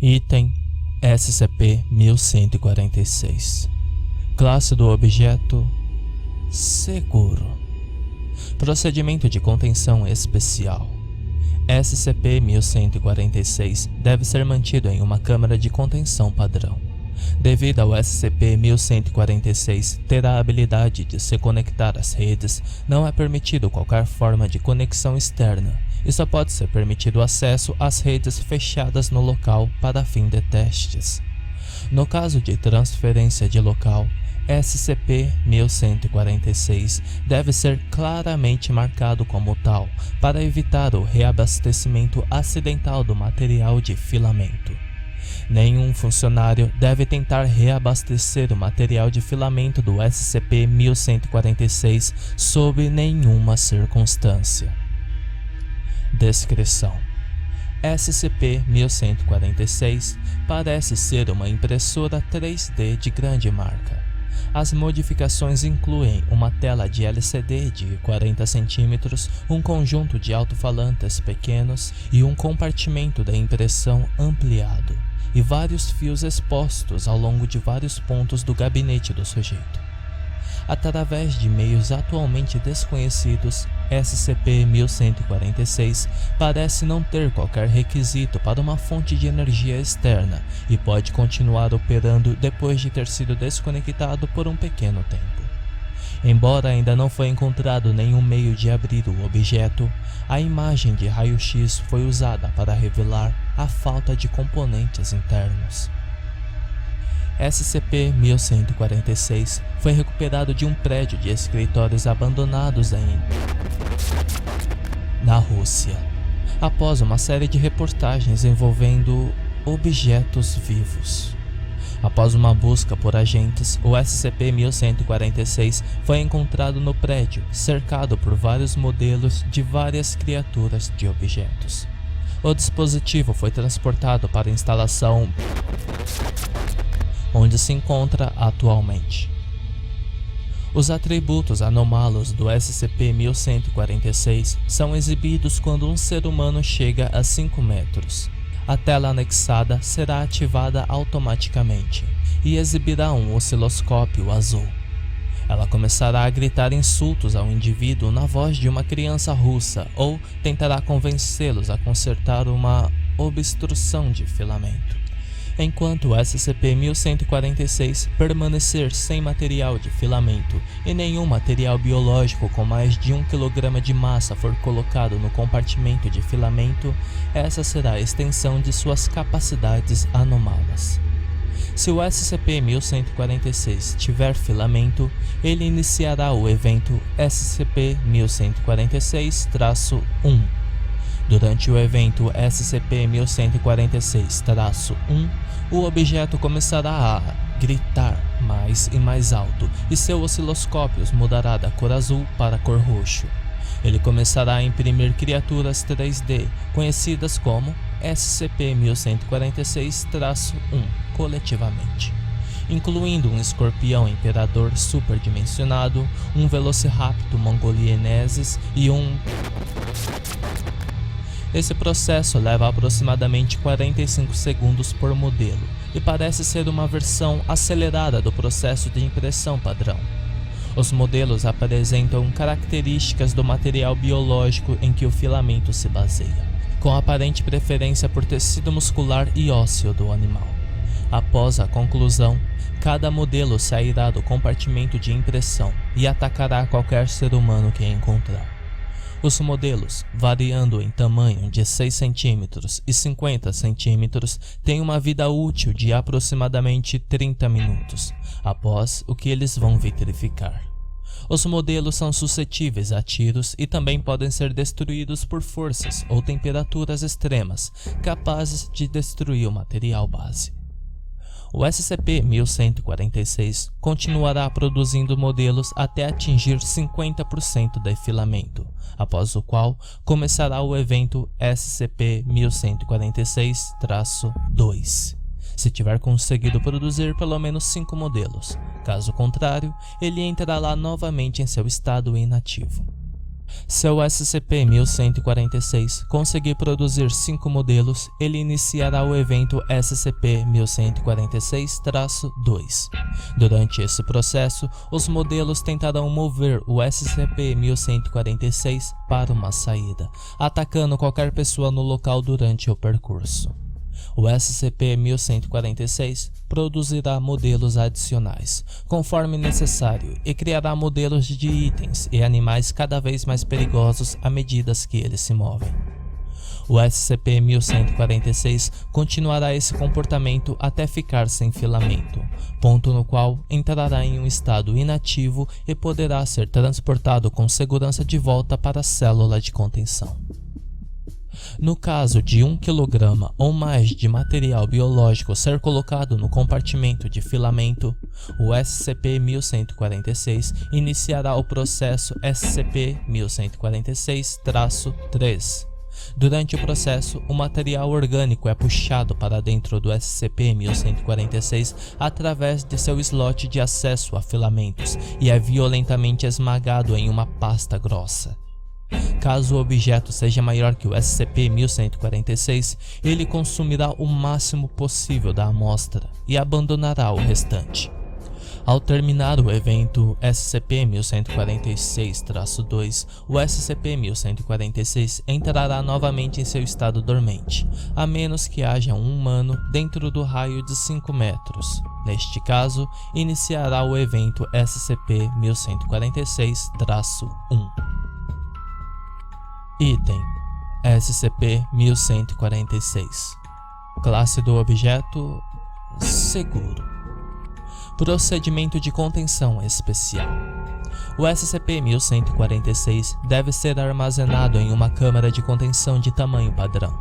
Item SCP-1146. Classe do objeto: seguro. Procedimento de contenção especial. SCP-1146 deve ser mantido em uma câmara de contenção padrão. Devido ao SCP-1146 ter a habilidade de se conectar às redes, não é permitido qualquer forma de conexão externa e só pode ser permitido acesso às redes fechadas no local para fim de testes. No caso de transferência de local, SCP-1146 deve ser claramente marcado como tal para evitar o reabastecimento acidental do material de filamento. Nenhum funcionário deve tentar reabastecer o material de filamento do SCP-1146 sob nenhuma circunstância. Descrição: SCP-1146 parece ser uma impressora 3D de grande marca. As modificações incluem uma tela de LCD de 40 cm, um conjunto de alto-falantes pequenos e um compartimento da impressão ampliado, e vários fios expostos ao longo de vários pontos do gabinete do sujeito. Através de meios atualmente desconhecidos, SCP-1146 parece não ter qualquer requisito para uma fonte de energia externa e pode continuar operando depois de ter sido desconectado por um pequeno tempo. Embora ainda não foi encontrado nenhum meio de abrir o objeto, a imagem de raio-x foi usada para revelar a falta de componentes internos. SCP-1146 foi recuperado de um prédio de escritórios abandonados na Rússia, após uma série de reportagens envolvendo objetos vivos. Após uma busca por agentes, o SCP-1146 foi encontrado no prédio, cercado por vários modelos de várias criaturas de objetos. O dispositivo foi transportado para a instalação onde se encontra atualmente. Os atributos anômalos do SCP-1146 são exibidos quando um ser humano chega a 5 metros. A tela anexada será ativada automaticamente e exibirá um osciloscópio azul. Ela começará a gritar insultos ao indivíduo na voz de uma criança russa ou tentará convencê-los a consertar uma obstrução de filamento. Enquanto o SCP-1146 permanecer sem material de filamento e nenhum material biológico com mais de 1 kg de massa for colocado no compartimento de filamento, essa será a extensão de suas capacidades anômalas. Se o SCP-1146 tiver filamento, ele iniciará o evento SCP-1146-1. Durante o evento SCP-1146-1, o objeto começará a gritar mais e mais alto e seu osciloscópio mudará da cor azul para a cor roxo. Ele começará a imprimir criaturas 3D, conhecidas como SCP-1146-1 coletivamente, incluindo um escorpião imperador superdimensionado, um velociraptor mongoliensis e um... Esse processo leva aproximadamente 45 segundos por modelo e parece ser uma versão acelerada do processo de impressão padrão. Os modelos apresentam características do material biológico em que o filamento se baseia, com aparente preferência por tecido muscular e ósseo do animal. Após a conclusão, cada modelo sairá do compartimento de impressão e atacará qualquer ser humano que encontrar. Os modelos, variando em tamanho de 6 cm e 50 cm, têm uma vida útil de aproximadamente 30 minutos, após o que eles vão vitrificar. Os modelos são suscetíveis a tiros e também podem ser destruídos por forças ou temperaturas extremas, capazes de destruir o material base. O SCP-1146 continuará produzindo modelos até atingir 50% de filamento, após o qual começará o evento SCP-1146-2, se tiver conseguido produzir pelo menos 5 modelos. Caso contrário, ele entrará novamente em seu estado inativo. Se o SCP-1146 conseguir produzir 5 modelos, ele iniciará o evento SCP-1146-2. Durante esse processo, os modelos tentarão mover o SCP-1146 para uma saída, atacando qualquer pessoa no local durante o percurso. O SCP-1146 produzirá modelos adicionais, conforme necessário, e criará modelos de itens e animais cada vez mais perigosos à medida que eles se movem. O SCP-1146 continuará esse comportamento até ficar sem filamento, ponto no qual entrará em um estado inativo e poderá ser transportado com segurança de volta para a célula de contenção. No caso de 1 kg ou mais de material biológico ser colocado no compartimento de filamento, o SCP-1146 iniciará o processo SCP-1146-3. Durante o processo, o material orgânico é puxado para dentro do SCP-1146 através de seu slot de acesso a filamentos e é violentamente esmagado em uma pasta grossa. Caso o objeto seja maior que o SCP-1146, ele consumirá o máximo possível da amostra e abandonará o restante. Ao terminar o evento SCP-1146-2, o SCP-1146 entrará novamente em seu estado dormente, a menos que haja um humano dentro do raio de 5 metros. Neste caso, iniciará o evento SCP-1146-1. Item SCP-1146. Classe do objeto: seguro. Procedimento de contenção especial. O SCP-1146 deve ser armazenado em uma câmara de contenção de tamanho padrão.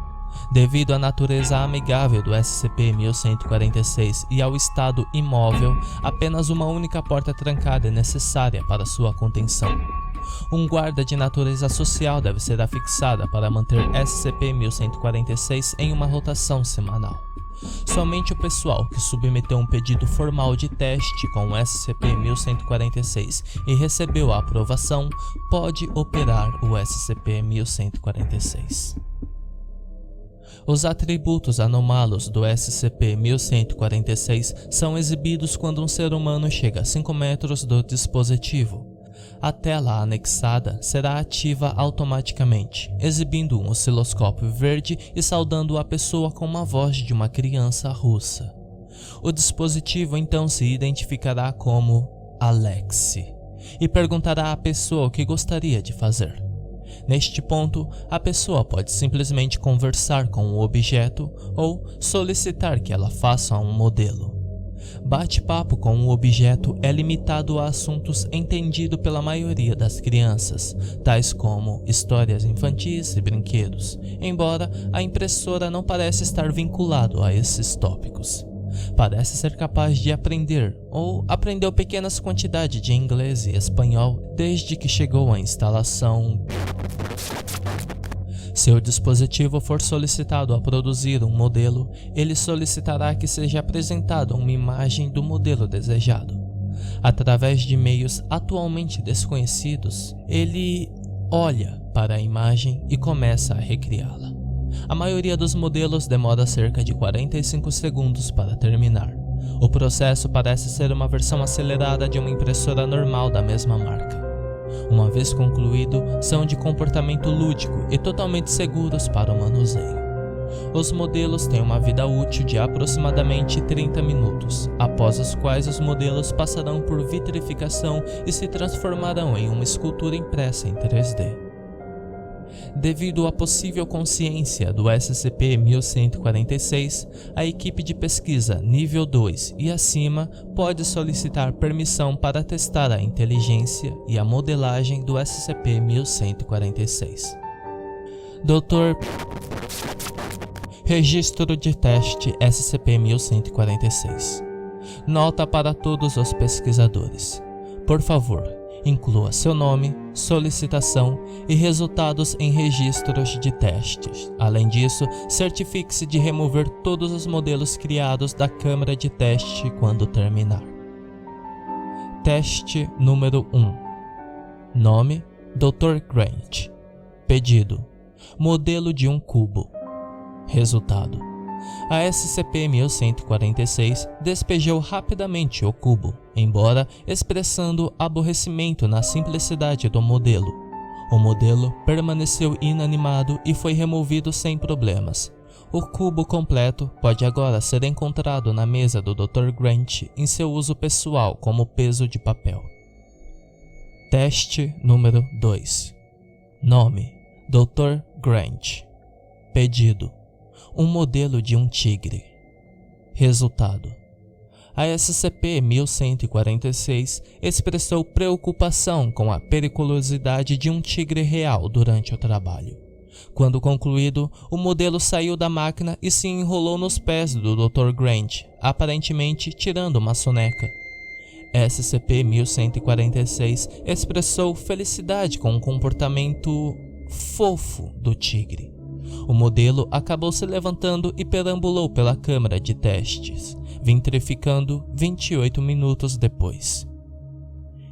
Devido à natureza amigável do SCP-1146 e ao estado imóvel, apenas uma única porta trancada é necessária para sua contenção. Um guarda de natureza social deve ser afixada para manter SCP-1146 em uma rotação semanal. Somente o pessoal que submeteu um pedido formal de teste com o SCP-1146 e recebeu a aprovação pode operar o SCP-1146. Os atributos anômalos do SCP-1146 são exibidos quando um ser humano chega a 5 metros do dispositivo. A tela anexada será ativa automaticamente, exibindo um osciloscópio verde e saudando a pessoa com uma voz de uma criança russa. O dispositivo então se identificará como Alexi e perguntará à pessoa o que gostaria de fazer. Neste ponto, a pessoa pode simplesmente conversar com o objeto ou solicitar que ela faça um modelo. Bate-papo com o objeto é limitado a assuntos entendidos pela maioria das crianças, tais como histórias infantis e brinquedos, embora a impressora não parece estar vinculado a esses tópicos. Parece ser capaz de aprender ou aprendeu pequenas quantidades de inglês e espanhol desde que chegou à instalação. Se o dispositivo for solicitado a produzir um modelo, ele solicitará que seja apresentada uma imagem do modelo desejado. Através de meios atualmente desconhecidos, ele olha para a imagem e começa a recriá-la. A maioria dos modelos demora cerca de 45 segundos para terminar. O processo parece ser uma versão acelerada de uma impressora normal da mesma marca. Uma vez concluído, são de comportamento lúdico e totalmente seguros para o manuseio. Os modelos têm uma vida útil de aproximadamente 30 minutos, após os quais os modelos passarão por vitrificação e se transformarão em uma escultura impressa em 3D. Devido à possível consciência do SCP-1146, a equipe de pesquisa nível 2 e acima pode solicitar permissão para testar a inteligência e a modelagem do SCP-1146. Dr. Registro de teste SCP-1146. Nota para todos os pesquisadores. Por favor, inclua seu nome, solicitação e resultados em registros de testes. Além disso, certifique-se de remover todos os modelos criados da câmara de teste quando terminar. Teste número 1. Nome: Dr. Grant. Pedido: modelo de um cubo. Resultado: a SCP-1146 despejou rapidamente o cubo, embora expressando aborrecimento na simplicidade do modelo. O modelo permaneceu inanimado e foi removido sem problemas. O cubo completo pode agora ser encontrado na mesa do Dr. Grant em seu uso pessoal como peso de papel. Teste número 2. Nome: Dr. Grant. Pedido: um modelo de um tigre. Resultado: a SCP-1146 expressou preocupação com a periculosidade de um tigre real durante o trabalho. Quando concluído, o modelo saiu da máquina e se enrolou nos pés do Dr. Grant, aparentemente tirando uma soneca. SCP-1146 expressou felicidade com o comportamento fofo do tigre. O modelo acabou se levantando e perambulou pela câmara de testes, vitrificando 28 minutos depois.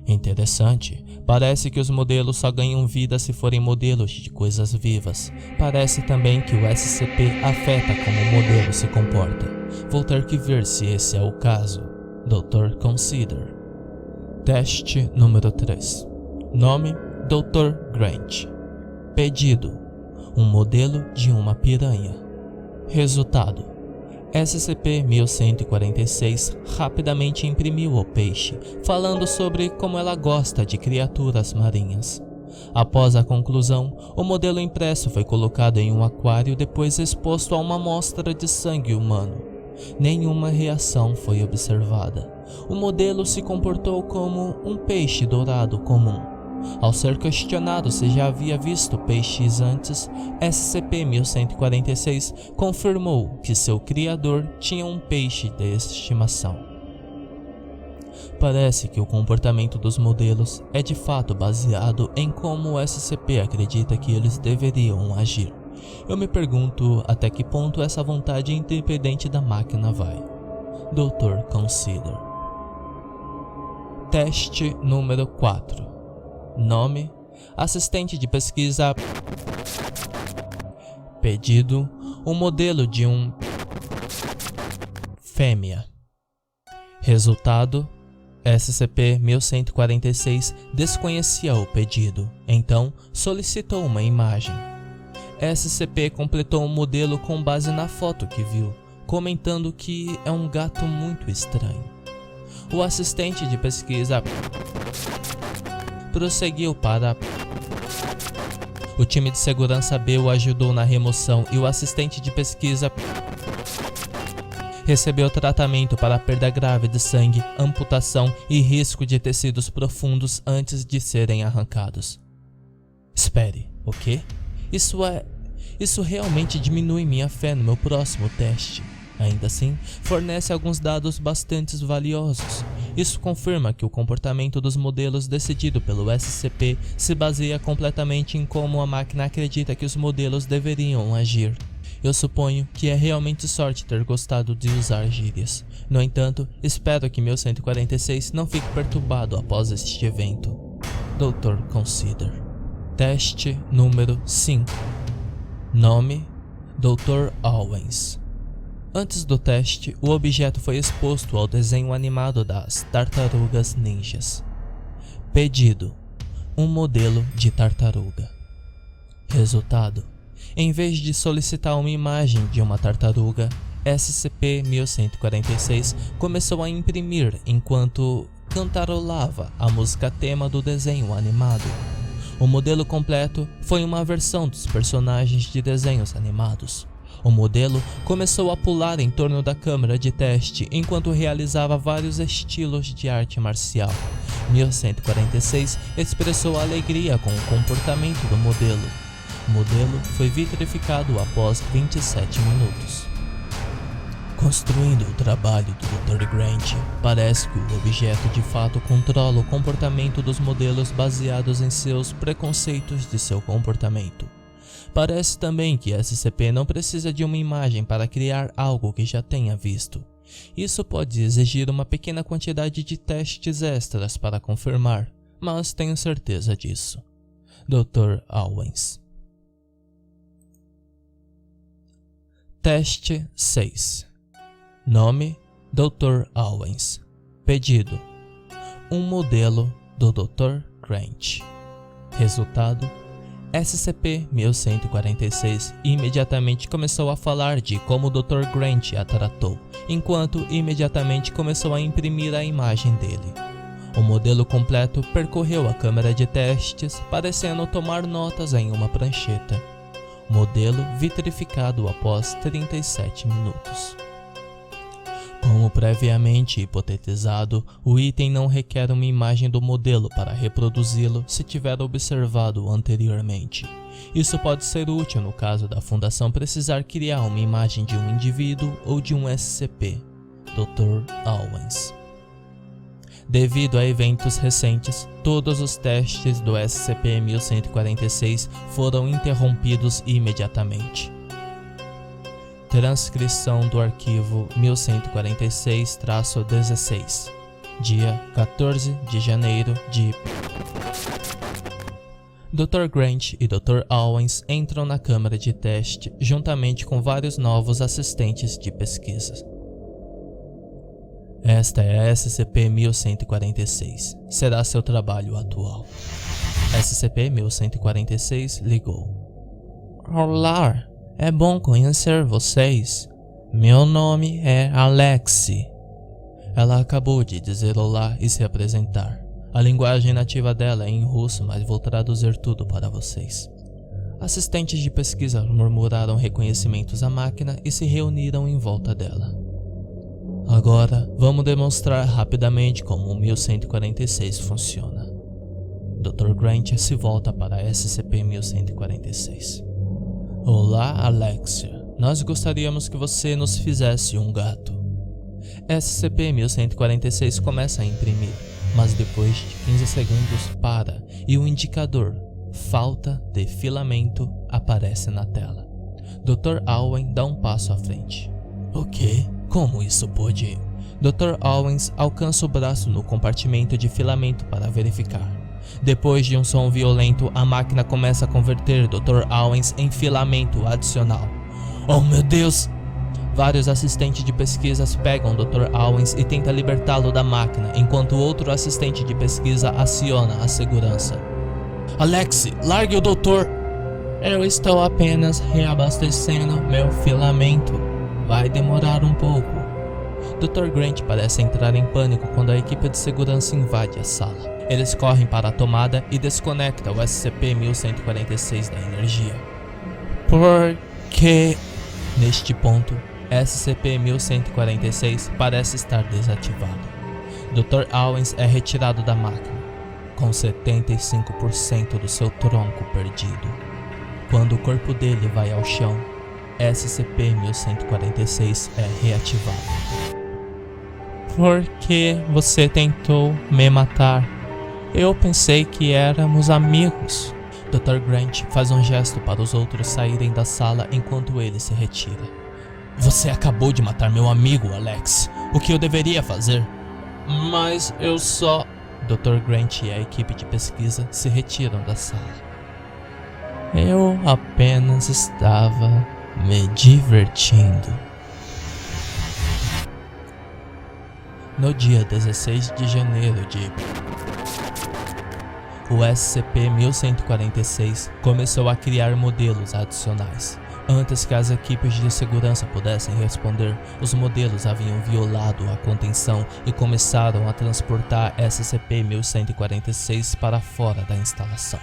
Interessante, parece que os modelos só ganham vida se forem modelos de coisas vivas. Parece também que o SCP afeta como o modelo se comporta. Vou ter que ver se esse é o caso. Dr. Consider. Teste número 3. Nome: Dr. Grant. Pedido: um modelo de uma piranha. Resultado: SCP-1146 rapidamente imprimiu o peixe, falando sobre como ela gosta de criaturas marinhas. Após a conclusão, o modelo impresso foi colocado em um aquário, depois exposto a uma amostra de sangue humano. Nenhuma reação foi observada. O modelo se comportou como um peixe dourado comum. Ao ser questionado se já havia visto peixes antes, SCP-1146 confirmou que seu criador tinha um peixe de estimação. Parece que o comportamento dos modelos é de fato baseado em como o SCP acredita que eles deveriam agir. Eu me pergunto até que ponto essa vontade independente da máquina vai. Dr. Consider. Teste número 4. Nome: assistente de pesquisa. Pedido: um modelo de um fêmea. Resultado: SCP-1146 desconhecia o pedido, então solicitou uma imagem. SCP completou um modelo com base na foto que viu, comentando que é um gato muito estranho. O assistente de pesquisa prosseguiu para... O time de segurança B o ajudou na remoção e o assistente de pesquisa recebeu tratamento para perda grave de sangue, amputação e risco de tecidos profundos antes de serem arrancados. Espere, o quê? Isso realmente diminui minha fé no meu próximo teste. Ainda assim, fornece alguns dados bastante valiosos. Isso confirma que o comportamento dos modelos decidido pelo SCP se baseia completamente em como a máquina acredita que os modelos deveriam agir. Eu suponho que é realmente sorte ter gostado de usar gírias. No entanto, espero que 1146 não fique perturbado após este evento. Dr. Consider. Teste número 5. Nome: Dr. Owens. Antes do teste, o objeto foi exposto ao desenho animado das Tartarugas Ninjas. Pedido: um modelo de tartaruga. Resultado: em vez de solicitar uma imagem de uma tartaruga, SCP-1146 começou a imprimir enquanto cantarolava a música tema do desenho animado. O modelo completo foi uma versão dos personagens de desenhos animados. O modelo começou a pular em torno da câmara de teste enquanto realizava vários estilos de arte marcial. 1146 expressou alegria com o comportamento do modelo. O modelo foi vitrificado após 27 minutos. Construindo o trabalho do Dr. Grant, parece que o objeto de fato controla o comportamento dos modelos baseados em seus preconceitos de seu comportamento. Parece também que SCP não precisa de uma imagem para criar algo que já tenha visto. Isso pode exigir uma pequena quantidade de testes extras para confirmar, mas tenho certeza disso. Dr. Owens. Teste 6. Nome: Dr. Owens. Pedido: um modelo do Dr. Grant. Resultado: SCP-1146 imediatamente começou a falar de como o Dr. Grant a tratou, enquanto imediatamente começou a imprimir a imagem dele. O modelo completo percorreu a câmara de testes, parecendo tomar notas em uma prancheta. Modelo vitrificado após 37 minutos. Como previamente hipotetizado, o item não requer uma imagem do modelo para reproduzi-lo se tiver observado anteriormente. Isso pode ser útil no caso da Fundação precisar criar uma imagem de um indivíduo ou de um SCP. Dr. Owens. Devido a eventos recentes, todos os testes do SCP-1146 foram interrompidos imediatamente. Transcrição do arquivo 1146-16, dia 14 de janeiro de... Dr. Grant e Dr. Owens entram na câmara de teste juntamente com vários novos assistentes de pesquisa. Esta é a SCP-1146. Será seu trabalho atual. SCP-1146 ligou. Olá, é bom conhecer vocês. Meu nome é Alexi. Ela acabou de dizer olá e se apresentar. A linguagem nativa dela é em russo, mas vou traduzir tudo para vocês. Assistentes de pesquisa murmuraram reconhecimentos à máquina e se reuniram em volta dela. Agora, vamos demonstrar rapidamente como o 1146 funciona. Dr. Grant se volta para SCP-1146. Olá, Alexia. Nós gostaríamos que você nos fizesse um gato. SCP-1146 começa a imprimir, mas depois de 15 segundos para e o indicador falta de filamento aparece na tela. Dr. Owens dá um passo à frente. O quê? Como isso pode? Dr. Owens alcança o braço no compartimento de filamento para verificar. Depois de um som violento, a máquina começa a converter Dr. Owens em filamento adicional. Oh meu Deus! Vários assistentes de pesquisas pegam Dr. Owens e tentam libertá-lo da máquina, enquanto outro assistente de pesquisa aciona a segurança. Alexi, largue o doutor! Eu estou apenas reabastecendo meu filamento. Vai demorar um pouco. Dr. Grant parece entrar em pânico quando a equipe de segurança invade a sala. Eles correm para a tomada e desconectam o SCP-1146 da energia. Por que? Neste ponto, SCP-1146 parece estar desativado. Dr. Owens é retirado da máquina, com 75% do seu tronco perdido. Quando o corpo dele vai ao chão, SCP-1146 é reativado. Por que você tentou me matar? Eu pensei que éramos amigos. Dr. Grant faz um gesto para os outros saírem da sala enquanto ele se retira. Você acabou de matar meu amigo, Alex. O que eu deveria fazer? Mas eu só... Dr. Grant e a equipe de pesquisa se retiram da sala. Eu apenas estava me divertindo. No dia 16 de janeiro de... O SCP-1146 começou a criar modelos adicionais. Antes que as equipes de segurança pudessem responder, os modelos haviam violado a contenção e começaram a transportar SCP-1146 para fora da instalação.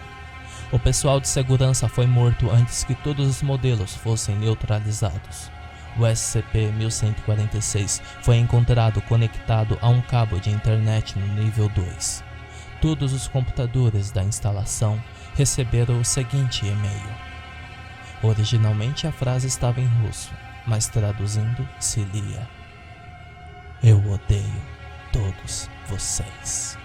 O pessoal de segurança foi morto antes que todos os modelos fossem neutralizados. O SCP-1146 foi encontrado conectado a um cabo de internet no nível 2. Todos os computadores da instalação receberam o seguinte e-mail. Originalmente a frase estava em russo, mas traduzindo se lia: Eu odeio todos vocês.